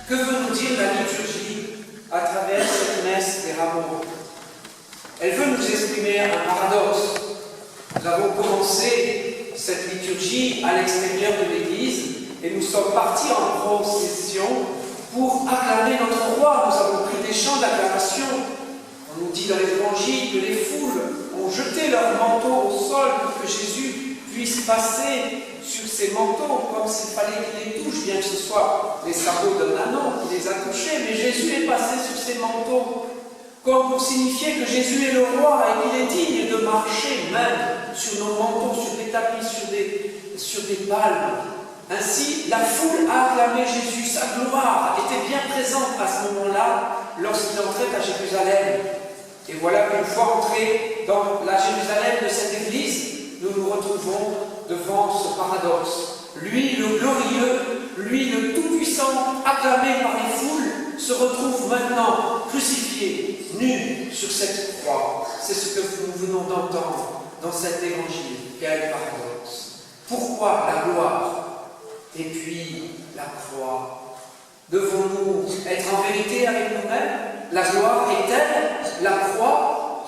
Que veut nous dire la liturgie à travers cette messe des rameaux? Elle veut nous exprimer un paradoxe. Nous avons commencé cette liturgie à l'extérieur de l'Église et nous sommes partis en procession pour acclamer notre roi. Nous avons pris des chants d'acclamation. On nous dit dans l'Évangile que les foules ont jeté leurs manteaux au sol pour que Jésus puisse passer sur ces manteaux comme s'il fallait qu'il les touche, bien que ce soit les sabots d'un ânon qui les a touchés, mais Jésus est passé sur ces manteaux comme pour signifier que Jésus est le roi et qu'il est digne de marcher même sur nos manteaux, sur des tapis, sur des palmes. Ainsi, la foule a acclamé Jésus. Sa gloire était bien présente à ce moment-là lorsqu'il entrait à Jérusalem. Et voilà qu'une fois entré dans la Jérusalem de cette église, nous nous retrouvons devant ce paradoxe. Lui, le glorieux, lui, le tout-puissant, acclamé par les foules, se retrouve maintenant crucifié, nu sur cette croix. C'est ce que nous venons d'entendre dans cet évangile. Quel paradoxe! Pourquoi la gloire et puis la croix? Devons-nous être en vérité avec nous-mêmes? La gloire est-elle la croix?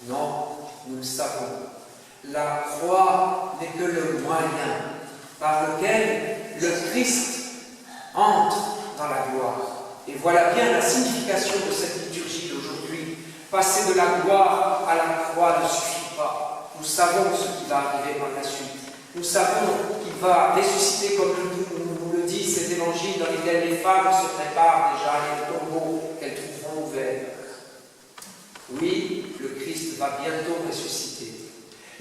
Non, nous le savons. La croix n'est que le moyen par lequel le Christ entre dans la gloire. Et voilà bien la signification de cette liturgie d'aujourd'hui. Passer de la gloire à la croix ne suffit pas. Nous savons ce qui va arriver par la suite. Nous savons qu'il va ressusciter, comme nous le dit cet évangile dans lequel les femmes se préparent déjà à les tombeaux qu'elles trouveront ouverts. Oui, le Christ va bientôt ressusciter.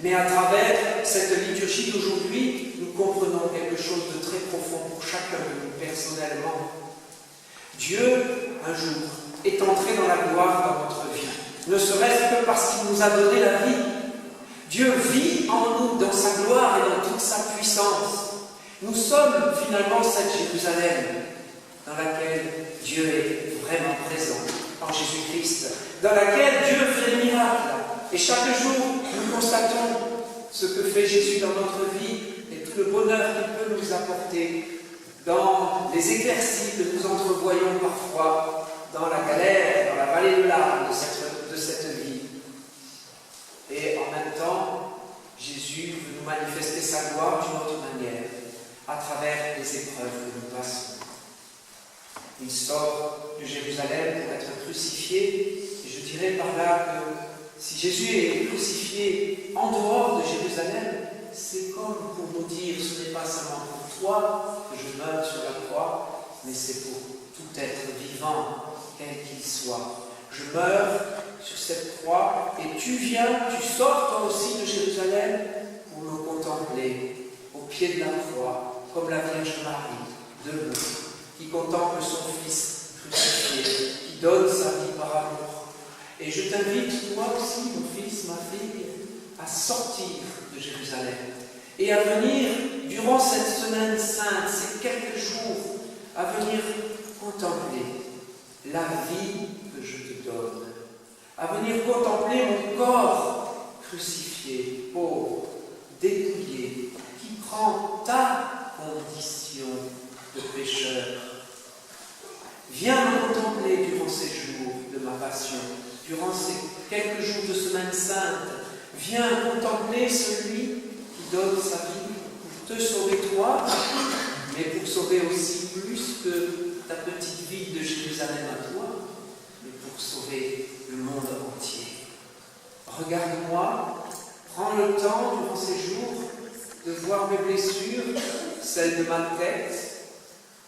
Mais à travers cette liturgie d'aujourd'hui, nous comprenons quelque chose de très profond pour chacun de nous personnellement. Dieu, un jour, est entré dans la gloire dans notre vie, ne serait-ce que parce qu'il nous a donné la vie. Dieu vit en nous dans sa gloire et dans toute sa puissance. Nous sommes finalement cette Jérusalem dans laquelle Dieu est vraiment présent, en Jésus-Christ, dans laquelle Dieu fait des miracles. Et chaque jour, nous constatons ce que fait Jésus dans notre vie et tout le bonheur qu'il peut nous apporter dans les éclaircies que nous entrevoyons parfois dans la galère, dans la vallée de larmes de cette vie. Et en même temps, Jésus veut nous manifester sa gloire d'une autre manière, à travers les épreuves que nous passons. Il sort de Jérusalem pour être crucifié, et je dirais par là que si Jésus est crucifié en dehors de Jérusalem, c'est comme pour nous dire, ce n'est pas seulement pour toi que je meurs sur la croix, mais c'est pour tout être vivant, quel qu'il soit. Je meurs sur cette croix et tu viens, tu sors toi aussi de Jérusalem pour me contempler au pied de la croix, comme la Vierge Marie, debout, qui contemple son Fils crucifié, qui donne sa vie par amour. Et je t'invite, toi aussi, mon fils, ma fille, à sortir de Jérusalem et à venir, durant cette semaine sainte, ces quelques jours, à venir contempler la vie que je te donne, à venir contempler mon corps crucifié, pauvre, dépouillé, qui prend ta condition de pécheur. Viens me contempler durant ces jours de ma passion, durant ces quelques jours de semaine sainte. Viens contempler celui qui donne sa vie pour te sauver toi, mais pour sauver aussi plus que ta petite ville de Jérusalem à toi, mais pour sauver le monde entier. Regarde-moi, prends le temps durant ces jours de voir mes blessures, celles de ma tête,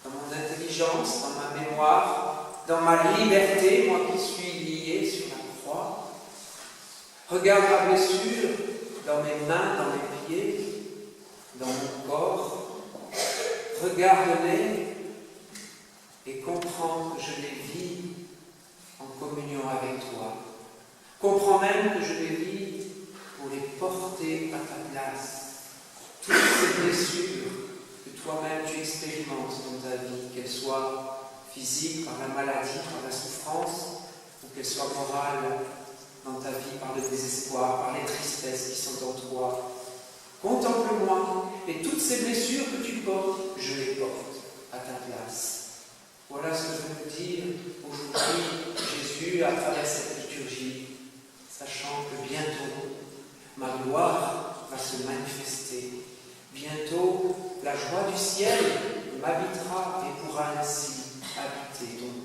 dans mon intelligence, dans ma mémoire, dans ma liberté, moi qui suis lié sur la croix. Regarde ma blessure dans mes mains, dans mes pieds, dans mon corps. Regarde-les et comprends que je les vis en communion avec toi. Comprends même que je les vis pour les porter à ta place. Toutes ces blessures que toi-même tu expérimentes dans ta vie, qu'elles soient physiques par la maladie, par la souffrance, ou qu'elles soient morales dans ta vie par le désespoir, par les tristesses qui sont en toi. Contemple-moi, et toutes ces blessures que tu portes, je les porte à ta place. Voilà ce que veut nous dire aujourd'hui Jésus à travers cette liturgie, sachant que bientôt ma gloire va se manifester. Bientôt la joie du ciel m'habitera et pourra ainsi habiter. Donc